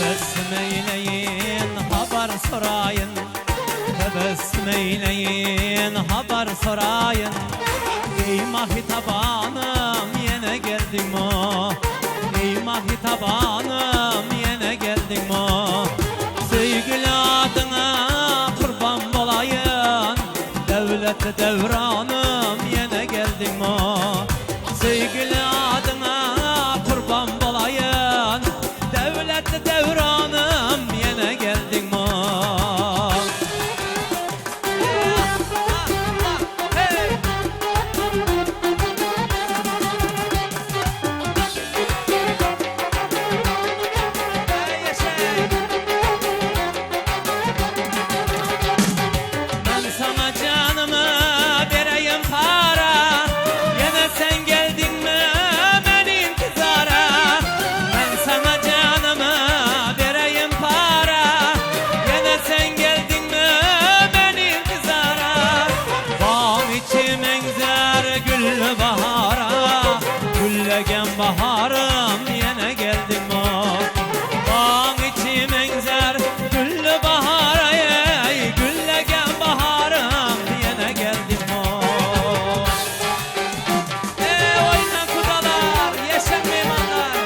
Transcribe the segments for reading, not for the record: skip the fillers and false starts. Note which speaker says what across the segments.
Speaker 1: Tebessüm eyleyin haber sorayın, tebessüm eyleyin haber sorayın. Ey mahitabanım yine geldin mi? Ey mahitabanım yine geldin mi? Sevgili adına kurban olayım, devlet devranım yine geldin mi? Sevgili adına kurban olayım, devlet devranım yine geldin mi? Baharım yine geldin mi? Bağın içim enzer güllü bahara, ey güllegen baharım yine geldin mi? Oyna kudalar, yeşil meymanlar.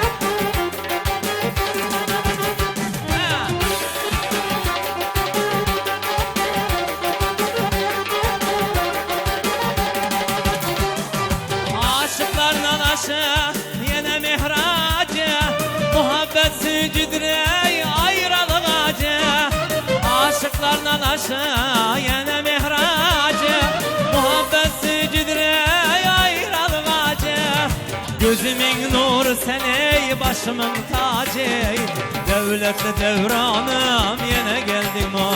Speaker 1: Aşıklarla aşık muhabbet sücüdrey ayrılık acı, aşıklarla aşağı yine mihracı. Muhabbet sücüdrey ayrılık acı, gözümün nuru sen ey başımın tacı. Devletli devranım yine geldin mi?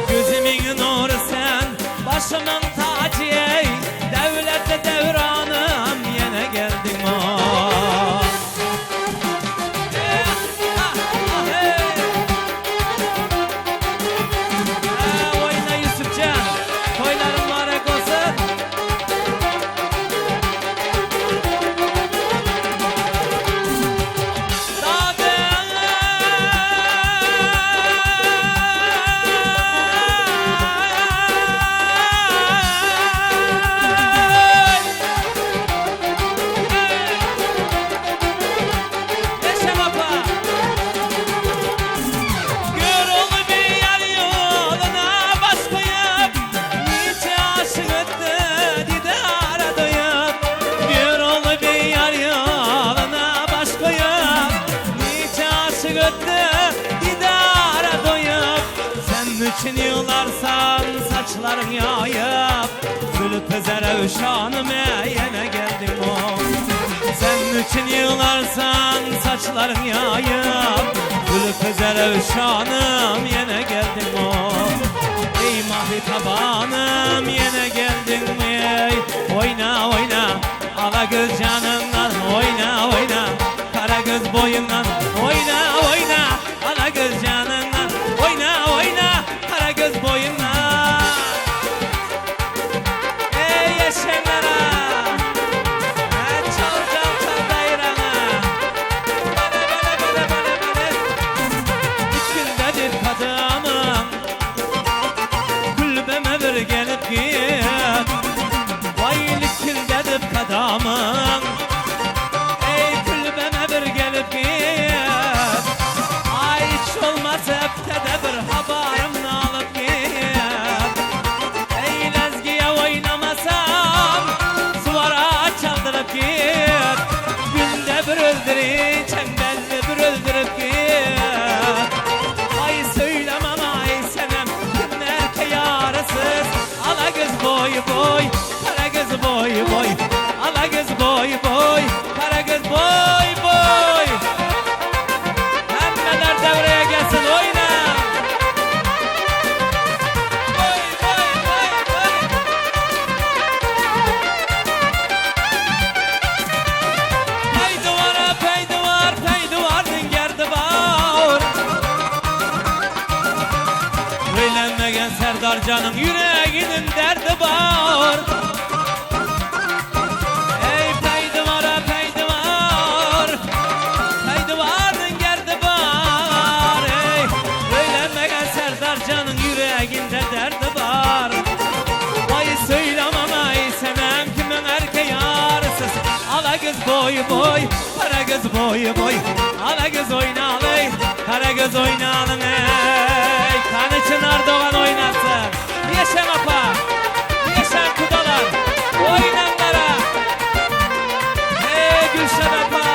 Speaker 1: Gözümün nuru sen başımın tacı, ey devletli devranım yine geldin mi? için yığlarsan saçların yayıp, Zülpüzere uşağınım yine geldim o. Sen için yığlarsan saçların yayıp, Zülpüzere uşağınım yine geldim o. Ey mahitabanım yine geldin mi? Oyna oyna ala göz canından, oyna oyna kara göz boyundan, oyna oyna ala göz canından, oyna oyna kara göz boyundan. Ey yaşamlara çal çal çal dairana, bale bale bale bale bale. Üç gündedir kadımım kulübeme bir gelip git, vay likildedir kadımım ey kulübeme bir gelip git. Ay hiç olmaz hepte bir haberimle alıp git. Ey lezgiye oynamasam suvara çaldırıp git. Günde bir öldürü çemberli bir öldürüp git. Ay söylemem ay senem kimler ki yarısız. Ala göz boy boy kara göz boy boy, ala göz boy boy kara göz boy boy. Hemmeler devreye gelsin oyna. Boy boy boy boy. Peydi var peydi var peydi var dingerdi bağır. Söylenmegen Serdarcan'ın yüreğinin derdi bağır. Peydi var peydi var dingerdi bağır. kız boy boy, kara kız boy boy. Ala kız oynalay, kara kız oynalın ey. Kanı Çınar Doğan oynasın. Yaşa apa, yaşa kudalar, oynanlara. Ey Gülşen apa.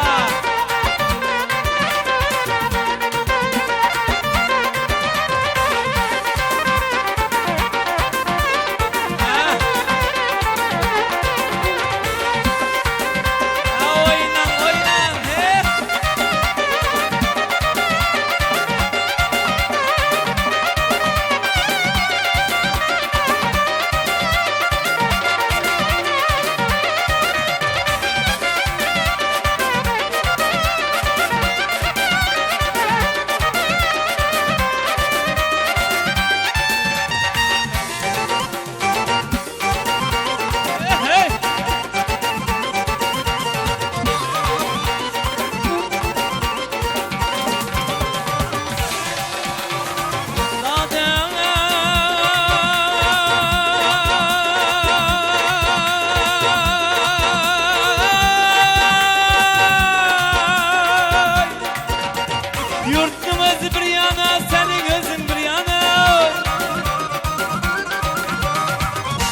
Speaker 1: Yurtumuz bir yana, senin gözün bir yana.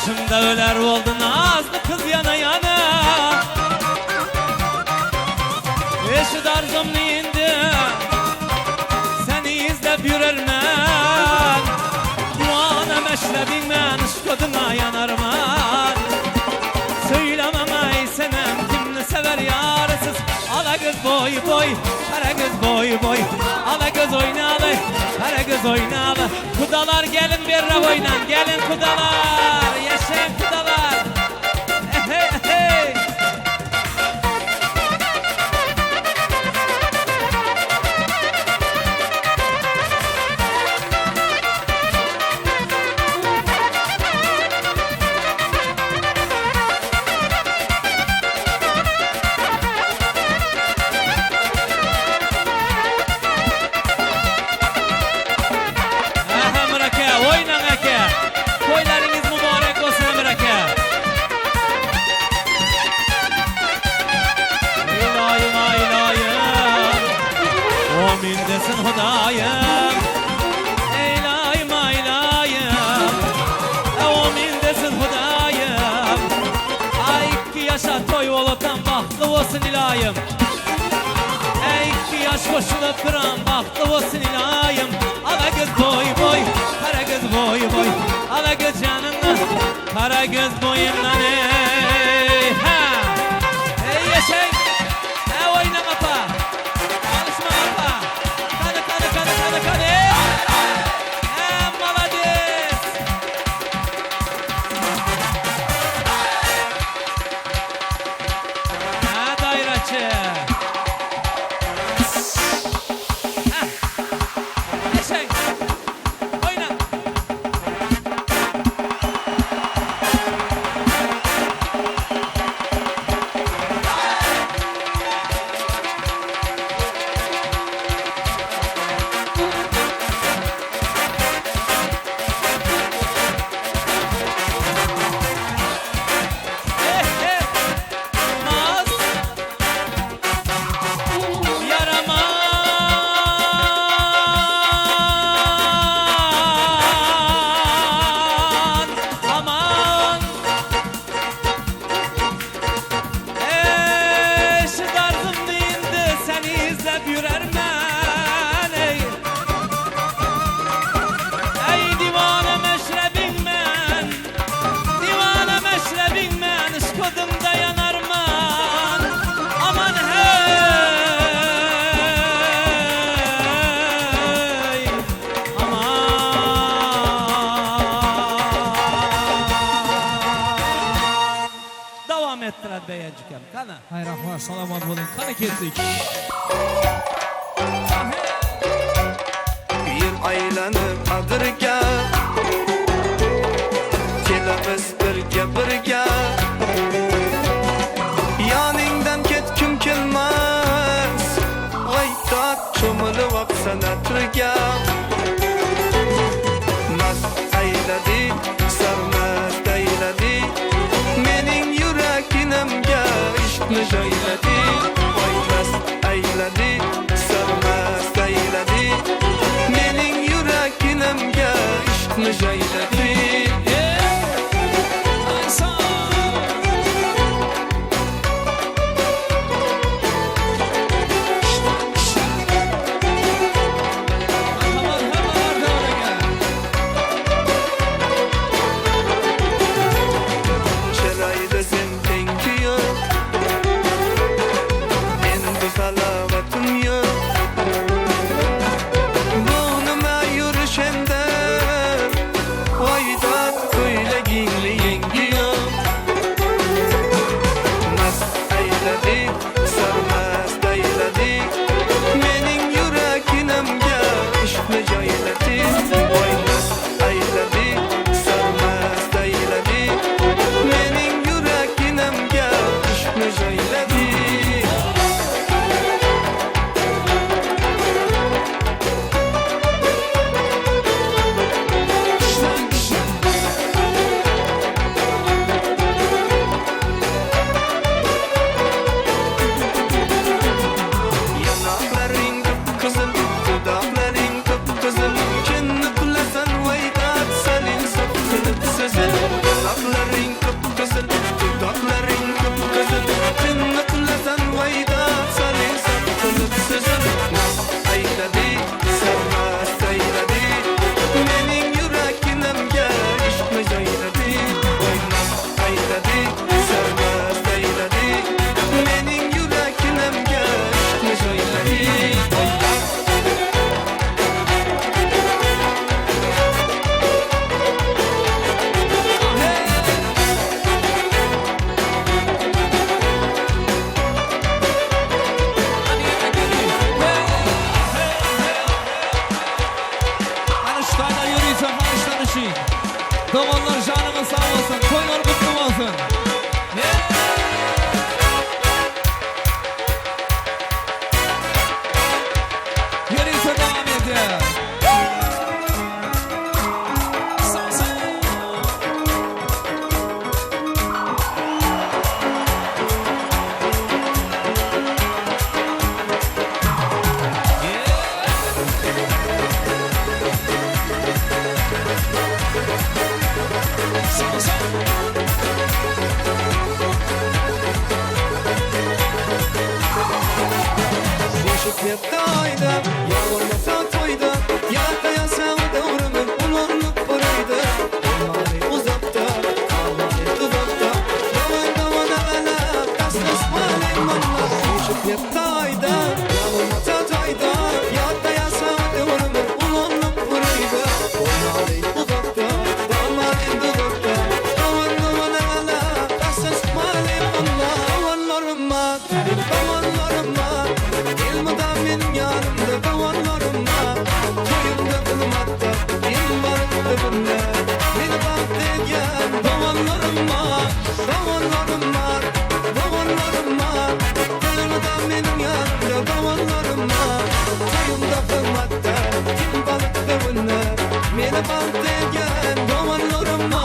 Speaker 1: Şimdi öler oldu nazlı kız yana yana. Eşit arzumlu indi, seni izlep yürürmen. Duana meşrebinmen, ışkoduna yanarman. Söylemem ay senem, kimni sever yarısız. Ala kız boy boy, kara kız boy boy. Ala kız oynalı, kara kız oynalı. Kudalar gelin bir rav oynan, gelin kudalar. Yaşayın kudalar. Hey hey. Mindesin Hudayım, eylayım aylayım. O mindesin Hudayım. Ay iki yaşa toy olutan bahtlı olsun ilayım. Ey iki yaş koşulup duran bahtlı olsun ilayım. Ala kız boy boy, kara kız boy boy. Ala kız canından, kara kız boyundan ey. Ha, ey yaşay, ey oynama pa. ettiler beyencikem. Kana.
Speaker 2: Hayır ahvar salamat olun. Kana kestik.
Speaker 3: Bir aylanıp adırga kelamiz birga yoningdan ketkim kelmas g'aytat cho'milib oqsana turga mast ayladi sarmast ayladi mening yuraginimga ishqni joyladi işni jayladı. Çırayda sen tenki yok, endi salavatım yok. Boynuma yürüşende Vaydat köylегingli yengi yok. Mast ayladı, sarmast ayladı, mening yuraginamga ishni joyladi. Voy mast ayladı, sarmast ayladı, mening yuraginamga ishni joyladi. Yanakların kıpkızıl, dudakların kıpkızıl, kinni kulasan Vaydat senin sapkınıp sızıl. Yanakların kıpkızıl, dudakların kıpkızıl, kinni kulasan Vaydat senin sapkınıp sızıl. Mast ayladı, sarmast ayladı, mening yuraginamga ishni joyladi. Voy mast ayladı, sarmast ayladı, mening yuraginamga ishni joyladi.
Speaker 2: Anıştayla yürüysen anıştanışın. Davallar canına sağ olsun, toylar kutlu olsun. Yürüyse devam edin. Sağ sağ. Sağ sağ.
Speaker 3: Boşup yaptaydı, yağmurmasa toydu, yakaya sevdi uğrunu, ulunluk buraydı. Olmalı uzakta, kalmalı uzakta, davan davan ala, kastas malim manla. Boşup yaptaydı, yağmurmasa toydu, yakaya sevdi uğrunu, ulunluk buraydı. Olmalı uzakta, kalmalı uzakta, davan davan ala, kastas malim manla. Davanlarım var, davanlarım var, ilmada benim yanımda davanlarım var. Toyumda kılmakta, benim varımda bunlar. Beni bak diyen davanlarım var, davanlarım var, davanlarım var. Ilmada benim yanımda davanlarım var. Toyumda kılmakta, benim varımda bunlar. Beni bak diyen davanlarım var.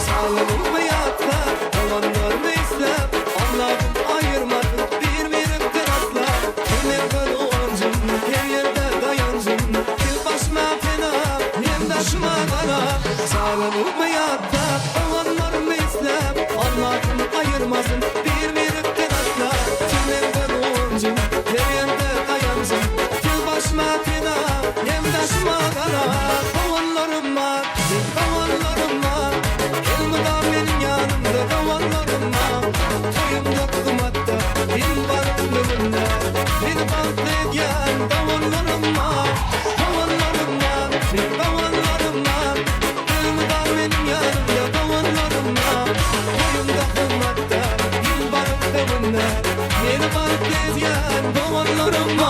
Speaker 3: Sağlamım hayatta, davanlarımı izlep, Allah'ım ayırmadım bir birlikten atla. Hem evvel oğancım, her yerde dayancım, dil başıma fena, hem taşıma kara. Sağlamım hayatta, davanlarımı izlep, Allah'ım ayırmasın bir birlikten atla. Hem evvel oğancım, her yerde dayancım, dil başıma fena, hem taşıma kara. Davanlarım var, davanlarım var, elmada benim yanımda davanlarım var. Toyumda kılmakta, benim varımda bunlar. Beni bantlayan davanlarım var, davanlarım var, davanlarım var. Elmada benim yanımda davanlarım var. Toyumda kılmakta, benim varımda bunlar. Beni bantlayan davanlarım var.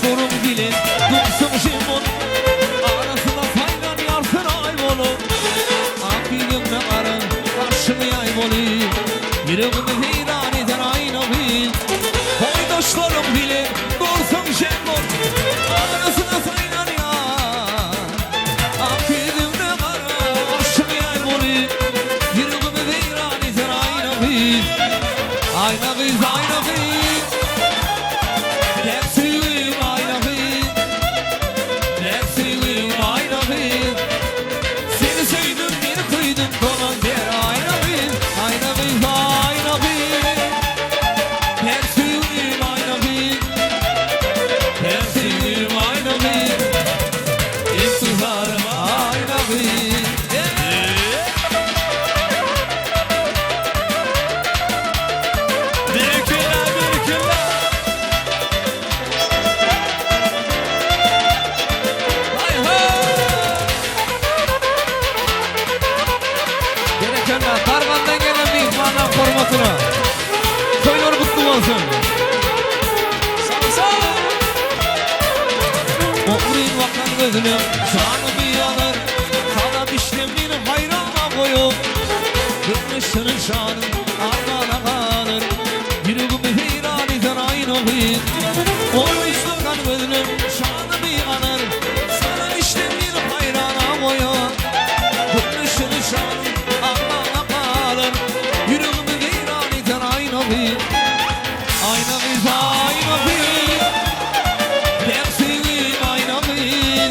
Speaker 2: Boydaşlarım bilin Dursun şimon Arasında saylan yarsın aybolu Akidimde karın Karşını aybolu Yüreğimi heyran eder ayna bil Boydaşlarım bilin Dursun şimon Arasında saylan yar Akidimde karın Karşını aybolu Yüreğimi heyran eder ayna bil Ayna kız ayna kız Hepsiyim ayna kız Hepsiyim ayna kız Seni sevdim beni kıydın dolan der ayna kız Ayna kız ayna kız Hepsiyim ayna kız Hepsiyim ayna kız İntizarım ayna kız
Speaker 1: Birikirler birikirler.
Speaker 2: Gerekenler Karman'dan gelen bir ihvandan formatına Toylar kutlu olsun Mu'min vakan gözünüm Canı bir alır Sana piştiğimini hayrana koyup Gülmüşsünün şanı Armana kalır Yüreğimi heyran eder aynı bir Mu'min vakan gözünüm Canı bir alır Sana piştiğimini hayrana koyup Gülmüşsünün şanı Armana kalır Yüreğimi heyran eder aynı bir Ayna biz ayna bir Hepsiyim ayna bir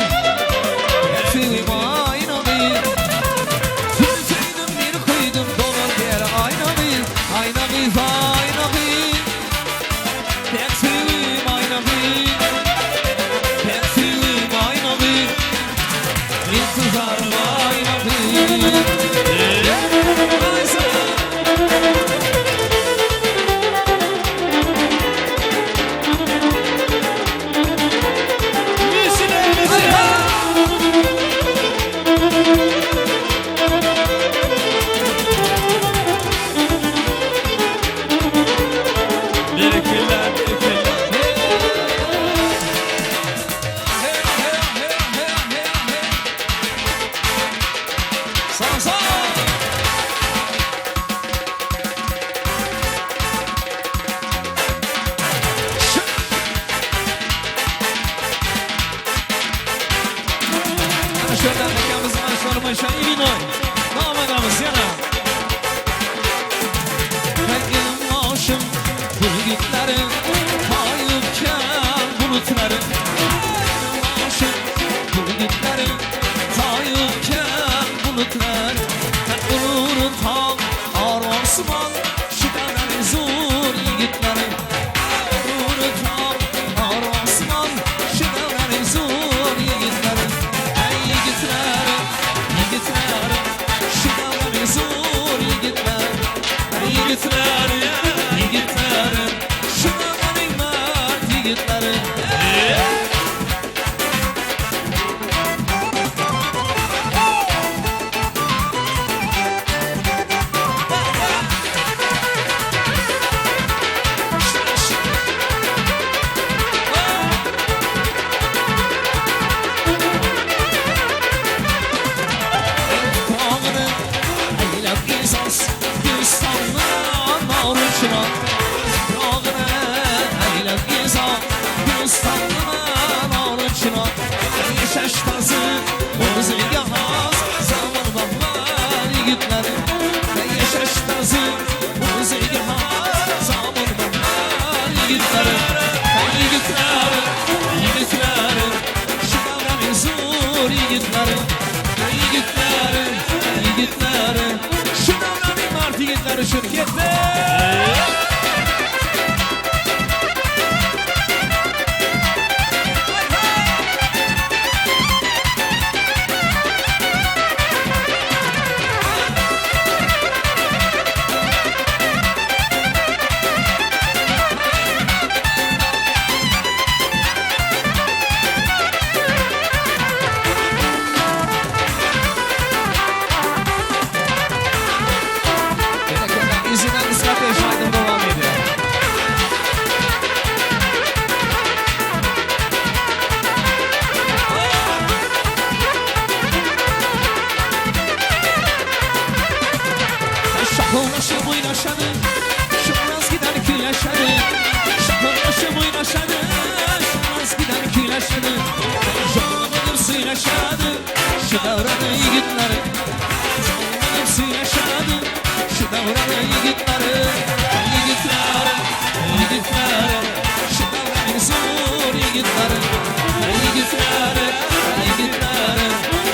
Speaker 2: Hepsiyim ayna bir Seni sevdim bir kıydım dolar der ayna bir Ayna biz ayna bir Hepsiyim ayna bir Hepsiyim ayna bir İntizarım ayna bir Ay sana
Speaker 1: Misine misine. Birikirler birikirler.
Speaker 2: Sağ sağ. Şöyle mekanımızın aşağıma şahirin oy. Damadamız yana. Benim aşım bulutların kayıpken bulutların Benim aşım bulutların kayıpken bulutlar Ben olurum tam ağır Osman Şüphelerin zor yigitlerin Olurum tam ağır Osman Şüphelerin zor yigitlerin Ey yigitlerin, yigitlerin Şüphelerin zor yigitler Ey yigitlerin, yigitlerin Şüphelerin mert yigitlerin Dağını eylep esas Gülistan'dan oruçuna Dağını eylep esas Gülistan'dan oruçuna Yaşaş tazı Bozulga has Zaman baklar yigitleri Yaşaş tazı Bozulga has Zaman baklar yigitleri Yigitleri Yigitleri Şu davranın zor yigitleri Yigitleri Yigitleri Şu davranın mart yigitleri şirkette yaşadı Şunaz gider ki yaşadı Şunlaşım oynaşadı Şunaz gider ki yaşadı Canımın su yaşadı Şu davranı yigitleri Canımın su yaşadı Şu davranı yigitleri Yigitleri Yigitleri Şu davranı zor yigitleri Yigitleri Yigitleri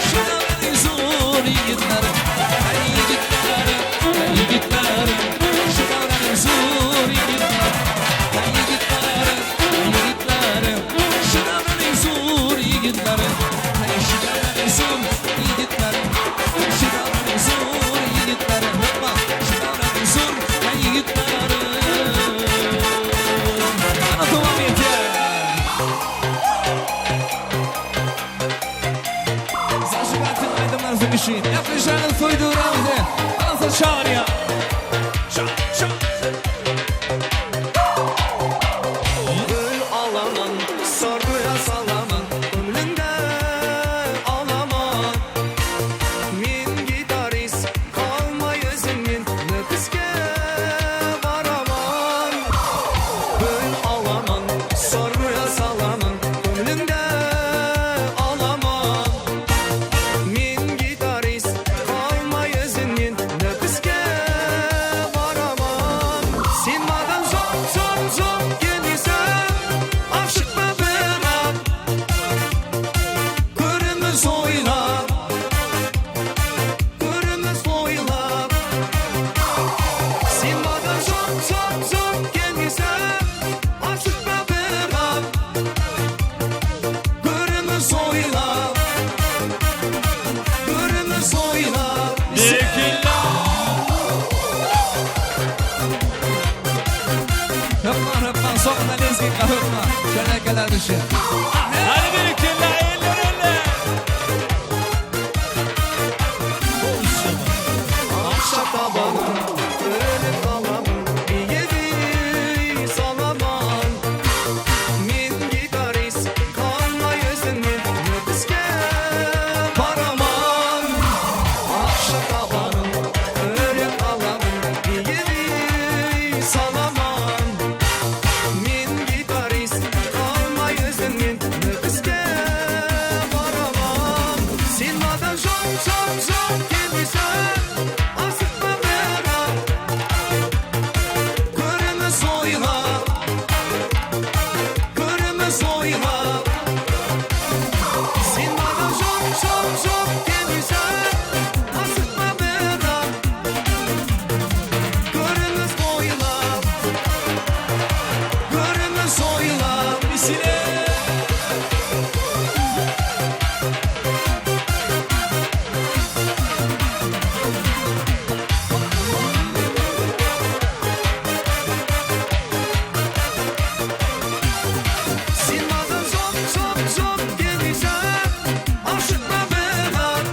Speaker 2: Şu davranı zor yigitleri Yigitleri Yigitleri Şu davranı zor yigitleri Yigitleri Yigitleri Şu davranı zor yigitleri Şu davranı zor yigitleri Şu davranı zor yigitleri Hoppa Şu davranı zor yigitleri Ana devam yeter Zажигатель найдем нас за мишень Я приезжаю на свой дураузы Она зачал я
Speaker 3: Gül alaman, sorguya salaman Ömründe alaman Min gitarist kalma yüzünün nefeske varaman Gül alaman, sorguya salaman Ömründe alaman Min gitarist kalma yüzünün nefeske varaman Sinmadan zor gelirse Aşıkma bırak Kırmızı oylap Kırmızı oylap Sinmadan zor gelirse Aşıkma bırak Kırmızı oylap Kırmızı oylap
Speaker 2: Hıpman hıpman sokma lezzetli hıpman Şöyle kadar dışı
Speaker 1: Hadi biriktirle eller eller.
Speaker 3: Akşam tabanı ölüm kalamın Bir yedi salaman Min gitarist kalma yüzünün nefeske varaman Akşam tabanı ölüm kalamın Bir yedi salaman Min gitarist kalma yüzünün nefeske varaman Sinmadan zor gelirse Asıkma merak Kırmızı oylap Kırmızı oylap Sinmadan zor gelirse Asıkma merak Kırmızı oylap Kırmızı oylap Misile Sinmadan zor gelirse Aşıkma merak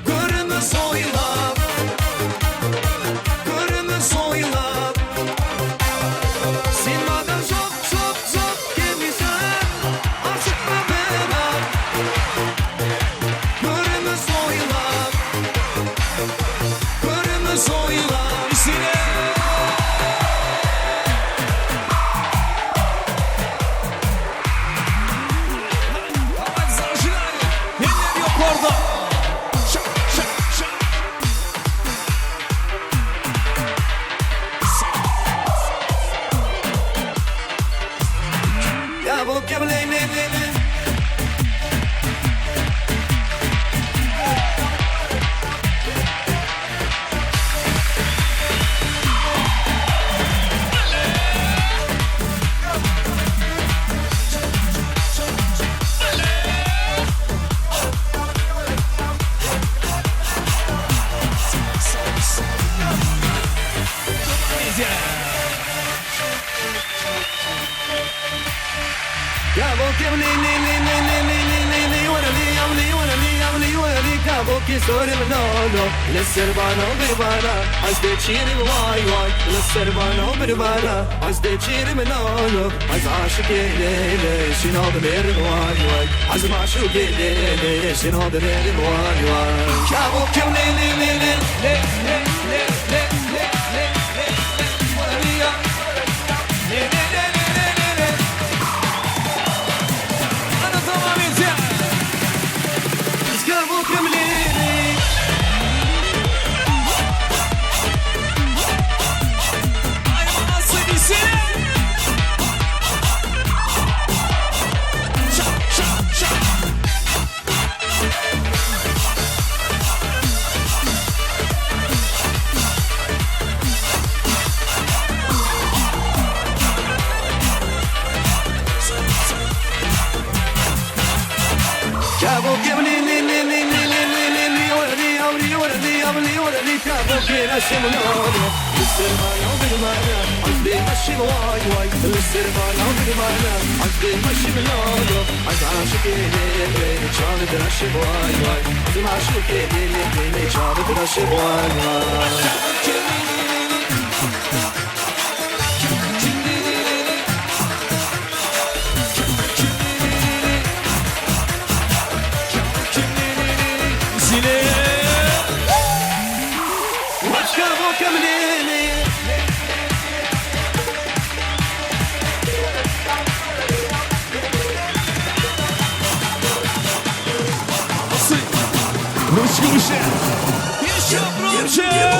Speaker 3: Kırmızı oylap Kırmızı oylap Sinmadan zor gelirse Aşıkma merak Kırmızı oylap Kırmızı oylap
Speaker 2: Misile Aman zajinari Eller yok orada Şak şak şak
Speaker 3: Ya bu kebleyle يا بوكي ولي لي لي لي لي لي لي لي لي ولا لي يولي ولا لي يولي ولا لي كابوكي سوري منولو للسربانو بربانا عز تشيري واي واي للسربانو بربانا عز تشيري منولو عز عاشقي ليلي شنو دمير واي واي عز معشوقي ليلي شنو دمير واي واي كابوكي ولي لي لي لي لي لي لي كينا شمنانو السربانة وبالمعنى عزبي مشي واي واي السربانة وبالمعنى عزبي مشي ملانو عز عاشقي ليلي شامد رشي واي واي عز عاشقي ليلي شامد رشي واي واي
Speaker 2: Ручки выше. Еще громче.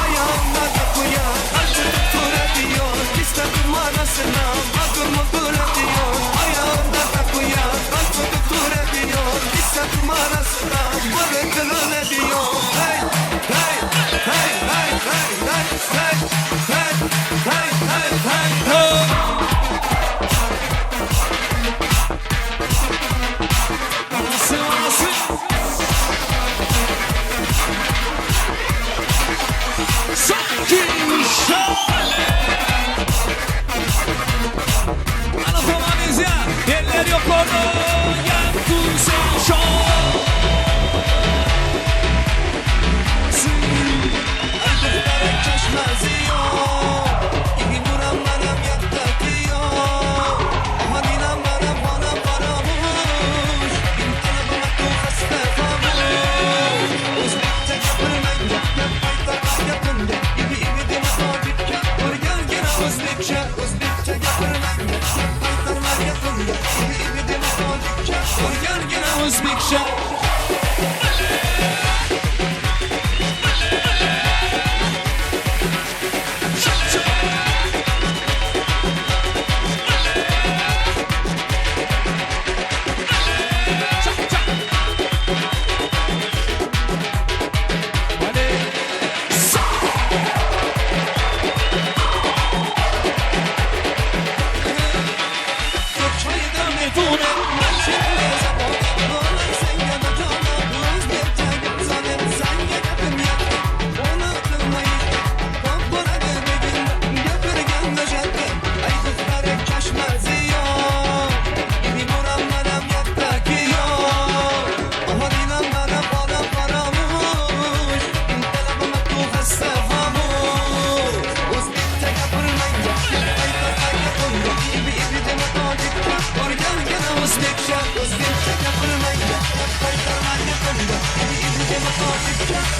Speaker 3: Ayağımda kapıya, acı tutur ediyor. İster numarasına adımı bırakıyor. Ayağında takıya kalbimi tutur ediyor. İstek numarasına varıntılın ediyor. Hey hey hey hey hey hey hey hey hey hey hey.
Speaker 2: Eller yok orada, yaktın sen şov.
Speaker 3: Öldüklerim çeşmezi yok. İki buram manam yaktaki yok. Aman inan bana bana paramış. İn talabıma tu hasta famuş. Uzbekçe kapırmayınca yapaytarlar yapınca. İbi ibi deme tabipçe Organ gene Uzbekçe Uzbekçe kapırmayınca yapaytarlar yapınca. İbi ibi deme tabipçe Organ gene Uzbekçe.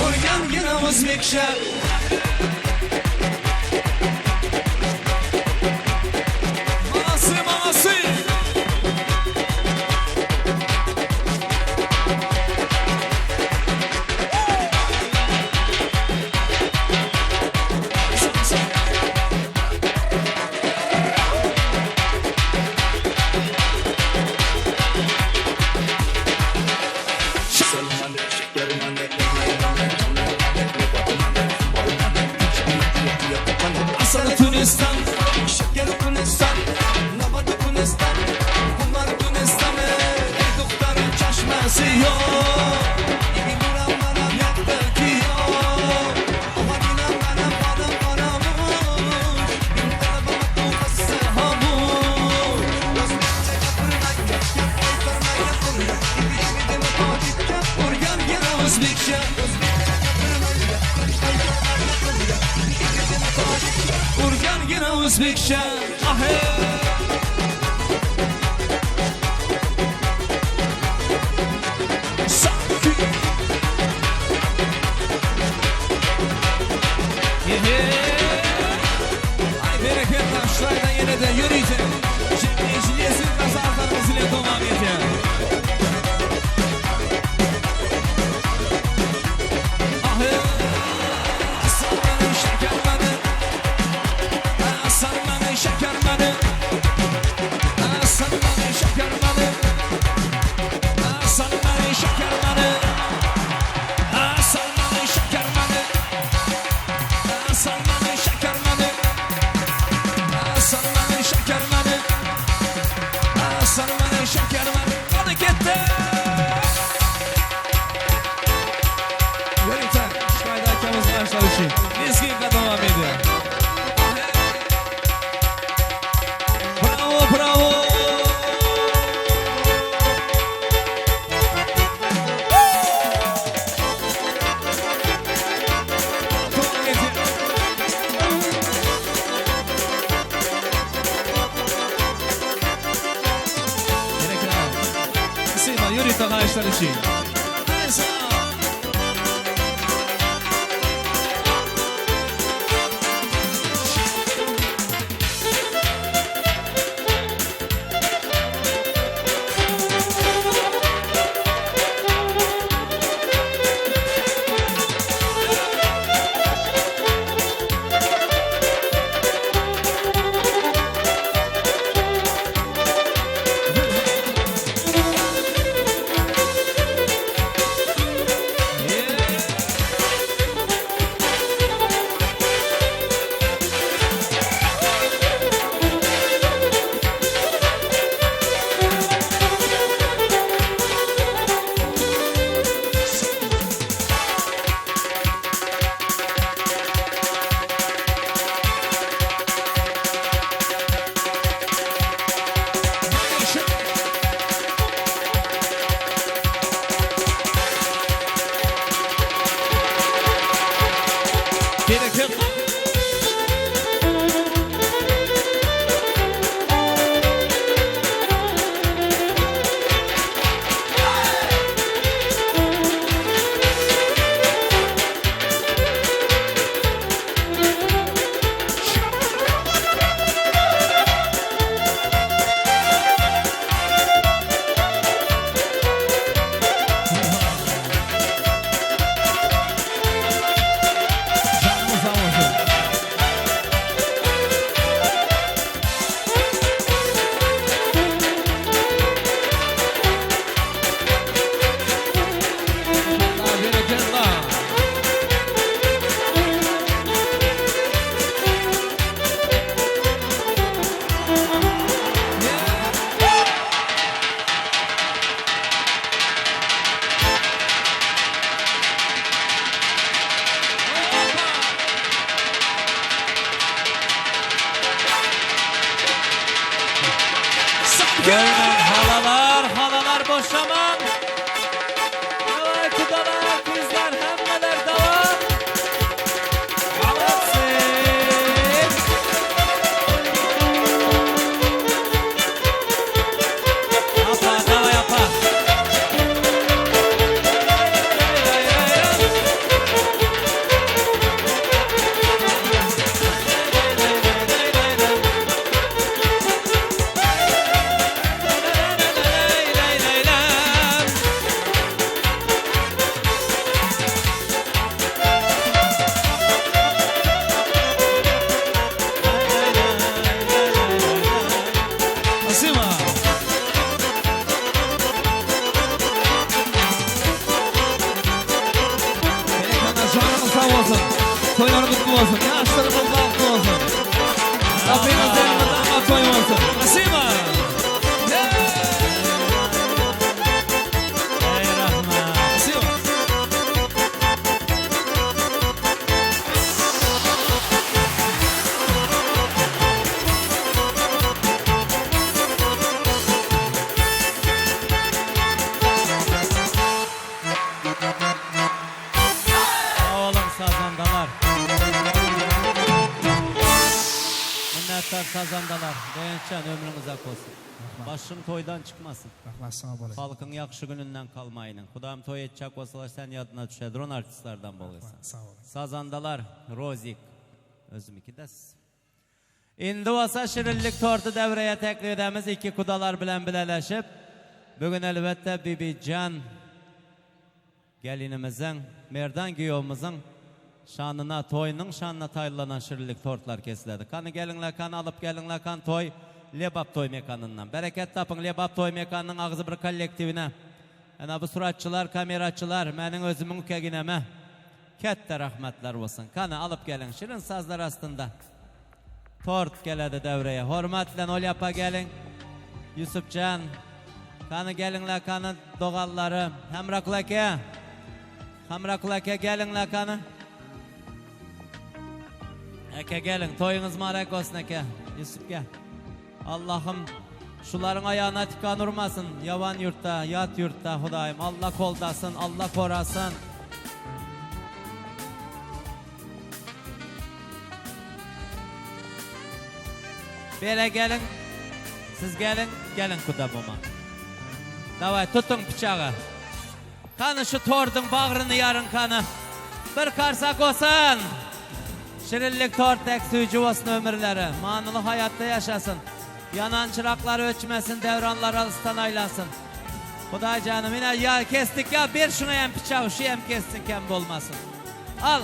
Speaker 3: Organ gene Uzbekçe.
Speaker 2: Manası manası. Aslı Tunistan,
Speaker 3: Şeker Tunistan, Nabad Tunistan, Kumar Tunistan. Ey doktorun çeşmesi yok. İki buram manam yaktaki yok. Aman inan bana bana paramış. İn talabıma tu hasta hamuş. Uzbekçe kapırmayınca yapaytarlar yapınca. İbi ibi deme tabipçe Organ gene Uzbekçe Uzbekçe kapırmayınca yapaytarlar yapınca. İbi ibi deme tabipçe
Speaker 2: Organ gene Uzbekçe. Ah hey. Sanki. Ay bereket taşlardan yine de yürüyeceğim. Şimdi işleyesi kazanlarımız ile devam edeceğim. Ah hey. Sarmanın şekermanı. Sarmanın şekermanı. toylar kutlu olsun. Yaşlarımız mutlu olsun. Sapınız elmeden toy olsun. Nasima.
Speaker 1: Ey rahmet.
Speaker 2: Nasima.
Speaker 1: Sağ olun sazandalar. Minnettar sazandalar. Dayançan ömrünüz uzak olsun. Başın toydan çıkmasın.
Speaker 4: Rahmat sağ olun.
Speaker 1: Halkın yakşı gününden kalmayının. Kudam toy edecek olsalar sen yadına düşer. Drone artistlardan boluysan.
Speaker 4: Sağ olun.
Speaker 1: Sazandalar, Rozik. Özümiki de siz. İndi olsa şirinlik tortu devreye teklif edemiz. İki kudalar bilen bileleşip. Bugün elbette Bibi Can gelinimizin, Merdan Giyomuzun şanına, toyunun şanına taylanan şirinlik tortlar kesiledi. Kanı gelinle kan alıp gelinle kan toy, Lebap toy mekanından. Bereket tapın Lebap toy mekanının ağzı bir kollektivine. Yani bu suratçılar, kameraçılar, menin özümün kegineme. Kette rahmetler olsun. Kanı alıp gelin şirin sazlar aslında. Tort geledi devreye. Hormatla ol yapa gelin. Yusufcan. Kanı gelinle kanı doğalları. Hamrakulake. Hamrakulake gelinle kanı. Eke gelin. Toyunuz mübarek olsun eke. Yusuf gel. Allah'ım şuların ayağına tikan urmasın. Yavan yurtta, yat yurtta Hudayım. Allah koldasın, Allah korasın. Böyle gelin. Siz gelin, gelin kudabıma. Davay tutun bıçağı. Kanı şu tordun bağrını yarın kanı. Bir karsak olsun. Şirinlik tort tek suyucu olsun ömürleri. Manılı hayatta yaşasın. Yanan çıraklar öçmesin, devranlar alıstan aylasın. Huday canım yine ya kestik ya bir şuna yem bıçağı, şu yem kessin kembe olmasın. Al.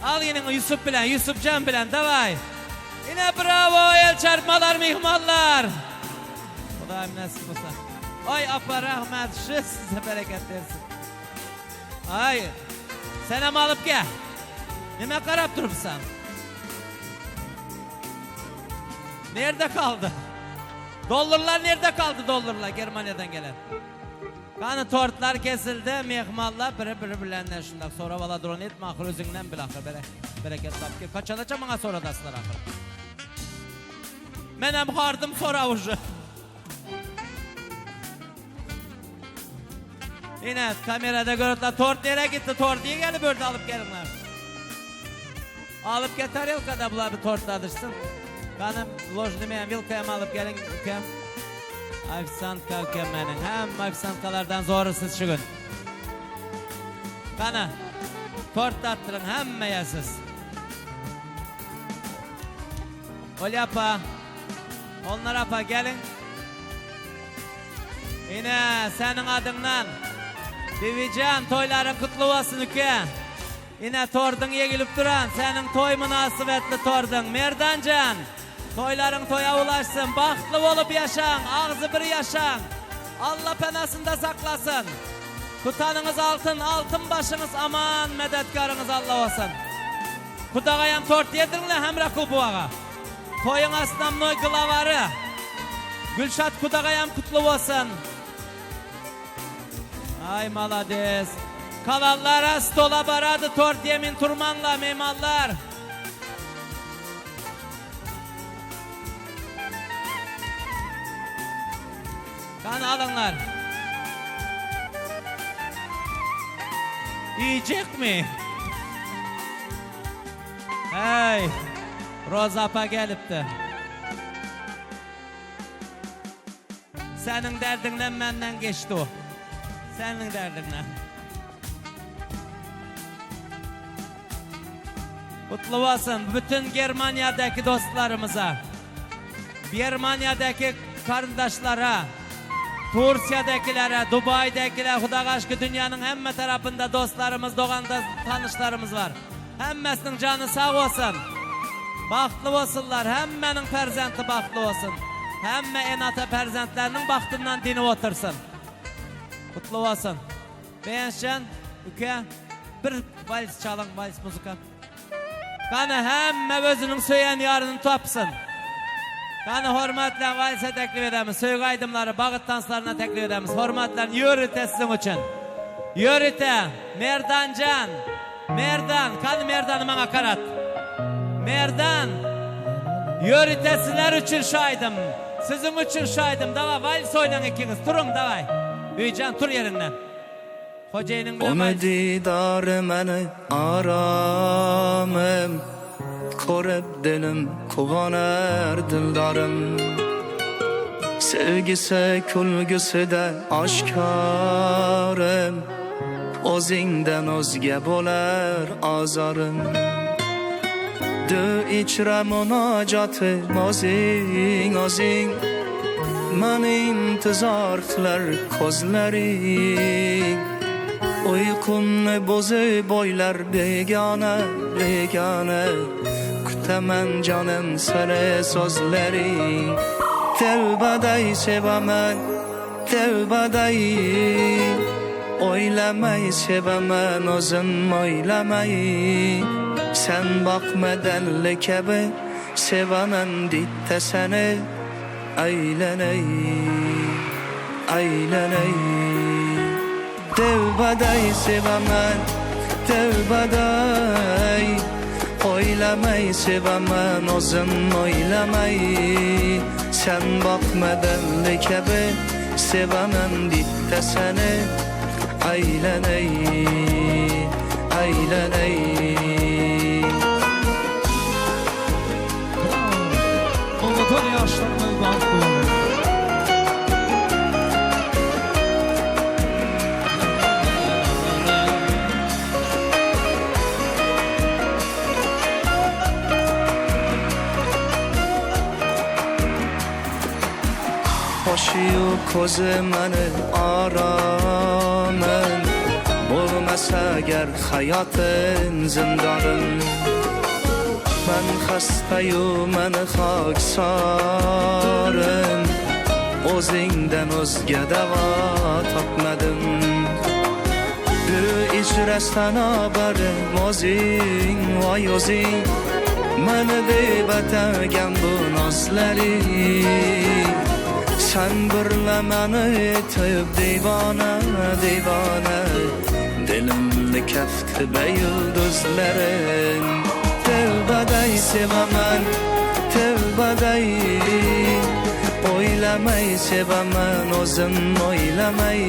Speaker 1: Al yine Yusuf bilen, Yusuf Can bilen davay. Yine bravo el çarpmalar mihmallar. Hudayım nasip olsa. Ay apa rahmet şu size bereket versin. Ay. Senem alıp gel. Nime karap durupsan? Nerede kaldı? Dollarlar nerede kaldı dollarlar Germanya'dan gelen? Kanı tortlar kesildi, mihmallar biri bilenler şundak. Sonra valla drone etme ahır özünden bil ahır bereket tap. Kaçanacağım bana sonra daslar ahır. Menem hardım sonra ucu. Yine kamerada görüntüler tort nereye gitti? Tort diye geldi böyle alıp gelinler. Alıp getir yılkada bula bir tort adırsın. Kanım lojnimeyem yılkayam alıp gelin ülkem. Afsantka ülkem benim. Hem afsantkalardan zorusiz şu gün. Kanı tort attırın hemmeye siz. Ol yapa. Onlar apa gelin. Yine senin adından Bibican toyların kutlu olsun ülke. Yine tordun yegilip duran senin toy münasibetli tordun Merdancan. Toyların toya ulaşsın, bahtlı olup yaşan, ağzı bir yaşan. Allah penasında saklasın. Tutanınız altın, altın başınız aman, medetkarınız Allah olsun. Kudagayam tort yedirinle hemrakul bu ağa. Toyun asnamnoy gılavarı. Gülşat Kudagayam kutlu olsun. Ay malades. Kalallara stola baradı tort yemin turmanla memallar. Kan alınlar. Yiyecek mi? Hey, Rozapa gelipti. Senin derdinden benden geçti o. Senin derdinden. Kutlu olsun bütün Germanya'daki dostlarımıza, Germanya'daki kardeşlere, Türkiye'dekilere, Dubai'dekilere, Hudak aşkı dünyanın hemme tarafında dostlarımız, doğanda tanışlarımız var. Hemmesinin canı sağ olsun. Bahtlı olsunlar, hemmenin perzenti bahtlı olsun. Hemme enata perzentlerinin bahtından dini otursun. Kutlu olsun. Beğenşen, ülke, bir vals çalın, vals müzika. Kana hemme özünün söyən yarını tapsın. Kana hormatlan valse teklif edemiz. Söygü aydımları, bağıt danslarına teklif edemiz. Hormatlan yürüte sizin için. Yürüte. Merdancan. Merdan. Kana merdanı bana karat. Merdan. Yürüte sizler için şahidim. Sizin için şahidim. Dava vals oynan ikiniz. Turun davay. Büyücan tur yerinden. Hocayının bile vals.
Speaker 3: O didar meni aramım, korup dilim kuvanar dildarım. Sevgisi külgüsü de aşkarım, o'zingdan o'zga bo'lar azarım. Du içre munacatı o'zing o'zing, mani intizor qilar ko'zlaring. Uykunni bozib bo'ylar begona begona, kutaman jonim seni so'zlaring. Tevbaday sevaman tevbaday, o'ylamay sevaman o'zim o'ylamay. Sen bakmadanli kabi sevaman ditta seni, aylanay aylanay. Tevbaday sevaman tevbaday, o'ylamay sevaman o'zim o'ylamay. Sen bakmadanli kabi sevaman ditta seni, aylanay aylanay.
Speaker 2: Ovaton yaşlarımız bahtı olur.
Speaker 3: Hoşuyu ko'zi meni aramın, bo'lmasa agar hayotim zindonim. Men xastayu meni xoksorim, o'zingdan o'zga davo topmadim. Bu ijrasdan obarim o'zing voy o'zing, meni deb atagan bu nozlaring. Sen birlemeni etib divana divana, dilimni kafti be yulduzlarin. Tevbaday sevaman tevbaday, o'ylamay sevaman o'zim o'ylamay.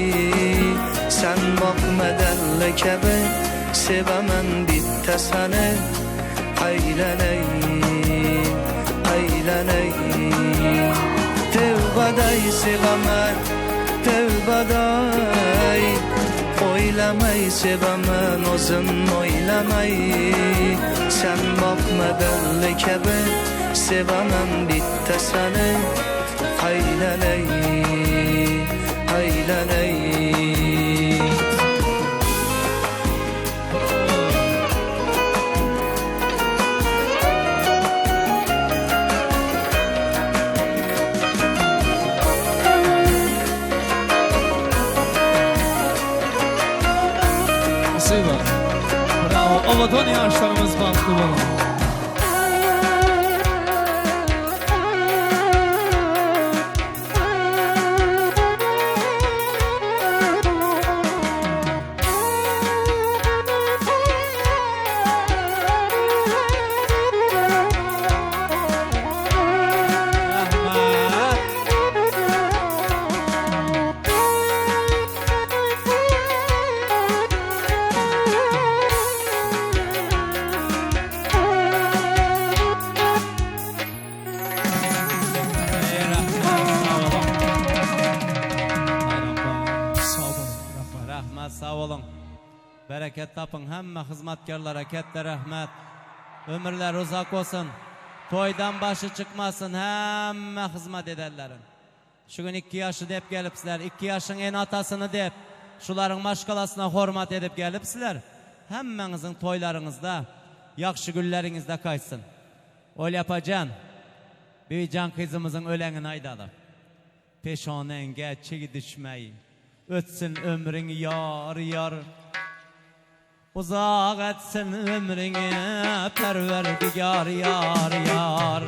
Speaker 3: Sen bakmadanli kabi sevaman bitta seni, aylanay aylanay. Tevbaday sevaman tevbaday, o'ylamay sevaman o'zim o'ylamay. Sen bakmadanli kabi sevaman bitta seni, aylanay aylanay.
Speaker 2: Bravo, Ovaton yaşlarımız bahtı olur.
Speaker 1: Sağ olun. Bereket tapın. Hemme hizmetkarlara ketler rahmet. Ömürler uzak olsun. Toydan başı çıkmasın. Hemme hizmet ederlerin. Şu gün 2 yaşı dep gelipsiler. 2 yaşın en atasını dep. Şuların maşkalasına hormat edip gelipsiler. Hemmenizin toylarınızda, yakşı güllerinizde kaysın. Ol yapacan. Bir can kızımızın ölenin aydalı. Peşonenge çeki düşmeyi. Ötsün ömrün yar yar. Uzak etsin ömrünü perverdigar yar yar.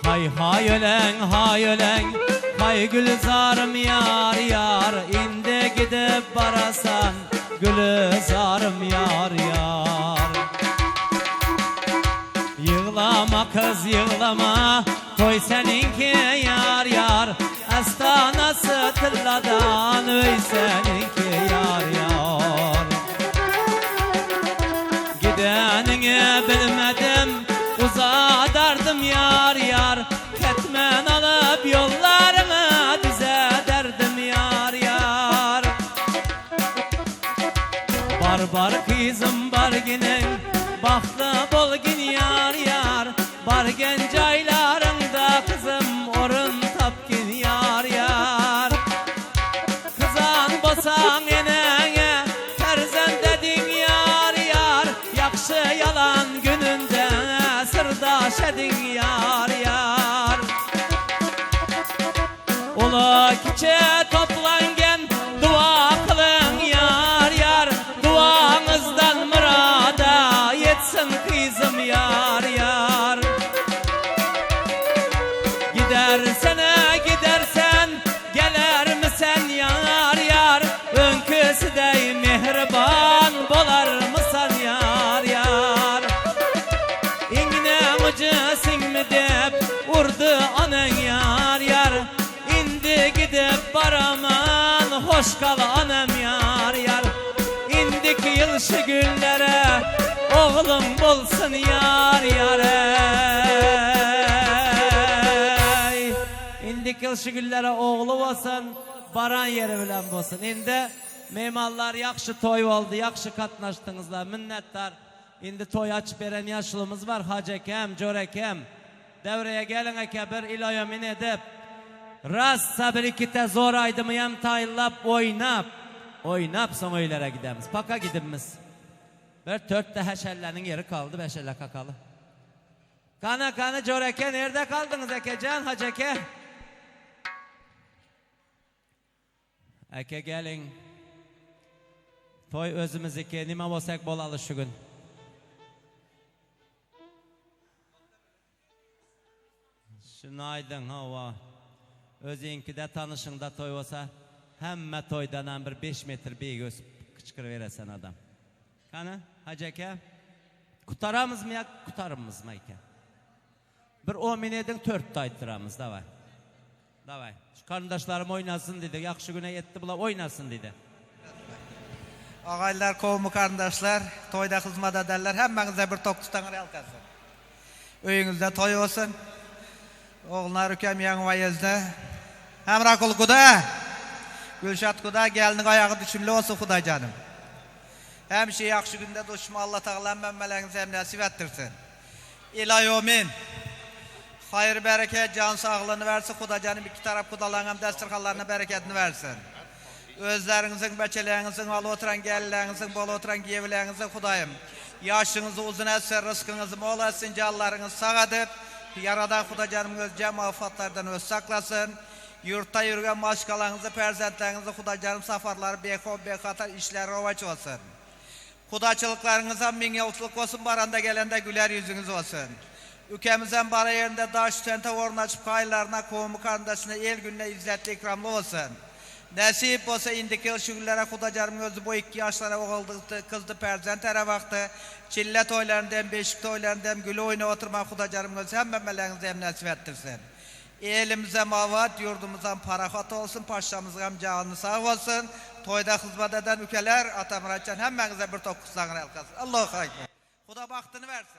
Speaker 1: Hay hay ölen hay ölen hay gülzarım yar yar. İndi gidip barasan gülzarım yar yar. Yığlama kız yığlama toy seninki yar yar. Astanası tılladan öy seninki yar yar. Gidenini bilmedim uzadardım yar yar. Ketmen alıp yollarımı düze derdim yar yar. Barbar kızım barginin bahtı bolgin yar yar. Bargen caylarında kızım orun tapkin yar yar. Kızan bosan enene terzen dedin yar yar. Yakşı yalan gününde sırdaş edin yar yar. Ola kiçe toplangen dua kılın yar yar. Duanızdan murada yetsin kızım yar yar. Gidersen gelir misin yar yar. Önküsü dey mehriban bolar mısın yar yar. İğne ucusin mi dep urdu anan yar yar. İndi gidip baraman hoş kal anam yar yar. İndik yılşı günlere oğlum bulsun yar yar. İndik yılşı günlere oğlu olsun, baran yeri bilen olsun. İndi memallar yakşı toy oldu, yakşı katnaştınızlar, minnettar. İndi toy açıp veren yaşlımız var, hacekem, corekem. Devreye gelin eke bir ilayomin edip. Rast sabır ikite zor aydımı yem tayillap oynap son öylere gidemiz. Paka gidimiz. Bir törtte heşellerin yeri kaldı, beşelle kakalı. Kana coreke nerede kaldınız Ekecan haceke? Eke gelin. Toy özümüz iki nime olsak bolalı şu gün. Şunaydın hava. Özünki de tanışında toy olsa hemme toydan bir 5 metre bir göz kıçkır veresen adam. Kana haceke kutaramız mı ya kutarımız mı ki? Bir 10 minedin 4 taytıramız da var. Davay. Şu kardeşlerim oynasın dedi. Yakşı güne yetti bula oynasın dedi.
Speaker 4: Ağaylar, kovmu kardeşler, toyda hizmet ederler. Hemmenize bir tok tutanır yalkasın. Öyünüzde toy olsun. Oğullar ükem yan vayezde. Hem rakul kuda. Gülşat kuda gelinin ayağı düşümlü olsun kuda canım. Hem şey yakşı günde düşme Allah Teala memmelerinizi hem nasip ettirsin. İlayomin. Hayır bereket can sağlığını versin kuda canım. İki taraf kudaların hem destirhallarına bereketini versin. Özlerinizin, beçelerinizin, al oturan gelilerinizin, bol oturan giyevlerinizin kudayım. Yaşınızı uzun etsin, rızkınızı bol etsin, canlarınızı sağ edip, yaradan kuda canım öz cemafatlardan öz saklasın. Yurtta yürüyen başkalarınızı, perzentlerinizi kuda canım safarları bekatar işleri rovaç olsun. Kudaçılıklarınıza bin yavuzluk olsun, baranda gelende güler yüzünüz olsun. Ülkemizden bara yerinde daş tente orun açıp kayılarına, kovmu kardeşine, el gününe izzetli ikramlı olsun. Nasip olsa indiki yıl şu günlere kudacarım gözü bu 2 yaşlara oğuldu, kızdı perzentere baktı. Çille toylarından, beşik toylarından, gülü oyuna oturma kudacarım gözü hem memelerinizi hem nasip ettirsin. Elimize mavat, yurdumuzdan parahat olsun, paşamızın hem canı sağ olsun. Toyda hizmet eden ülkeler, Atamıratcan hemmenize bir tokuzlarına elkasın. Allah'a ekber. Kuda baktını versin.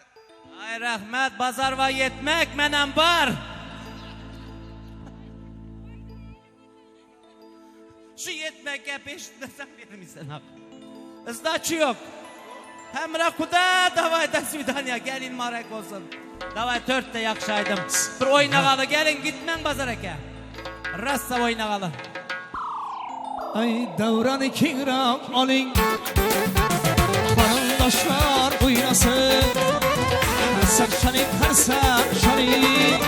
Speaker 1: Ay rahmet, bazar var yetmek menem var. Şu yetmeke peşindesen vermişsin hak. Izdaçı yok. Hem rakuda davayda Südanya gelin marek olsun. Davay 4'te yakşaydım. Bir oynagalı gelin gitmen bazareke. Rassa oynagalı.
Speaker 2: Ay davranı kiram alın. Karandaşlar oynasın. Sakşanı karsa şanı.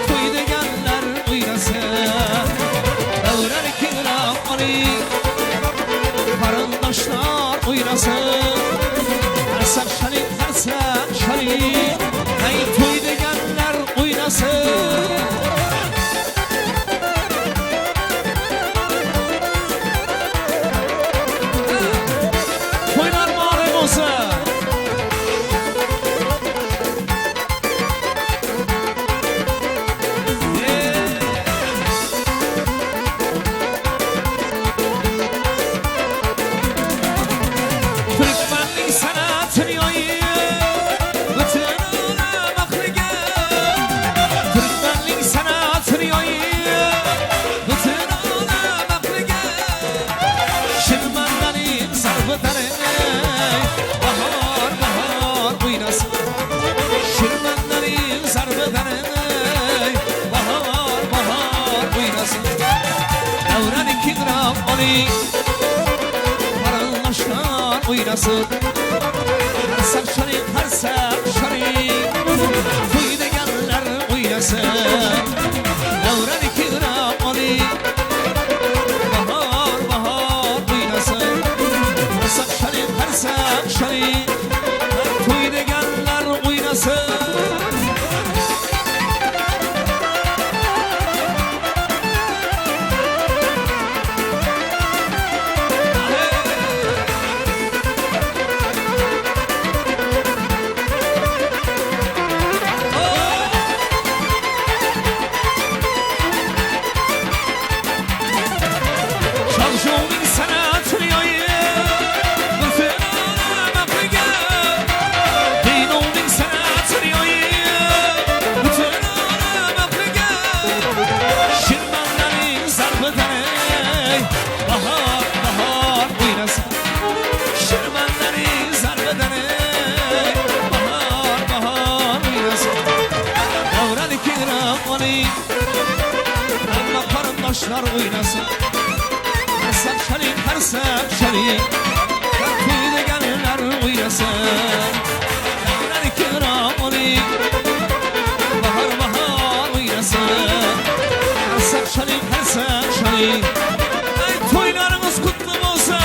Speaker 2: Toy degenler oynasın. Davranı kiram alın. Karandaşlar oynasın Harsak şarik harsak şarik Toyda gelenler oynasın Davran ikram Ali Bahar bahar oynasın Harsak şarik Toyda gelenler oynasın Karındaşlar oynasın Harsak şarik Toyda gelenler oynasın Davran ikram Ali Bahar bahar oynasın Harsak şarik Ay toylarımız kutlu olsun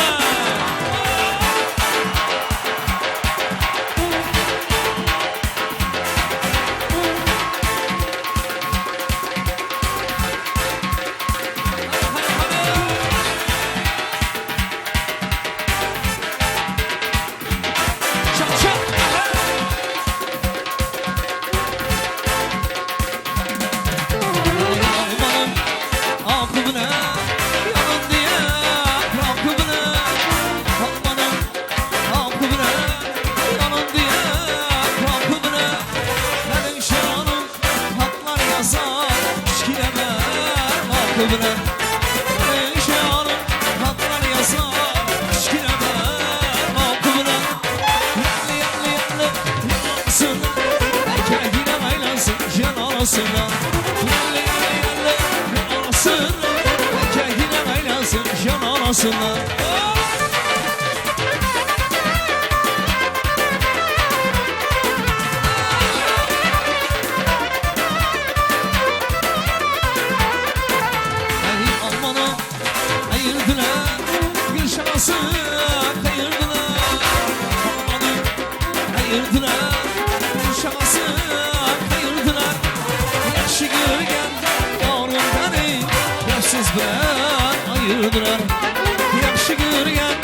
Speaker 2: Yaxşı görgen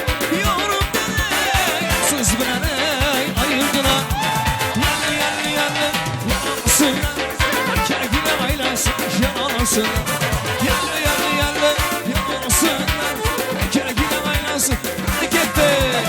Speaker 2: yorum siz bilen ayırdılar Yanlı yanmasınlar Kergine aylasın yanasınlar Yanlı yanmasınlar Kergine aylasın harekette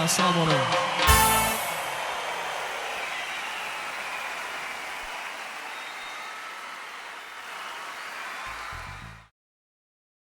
Speaker 2: Sağ olun.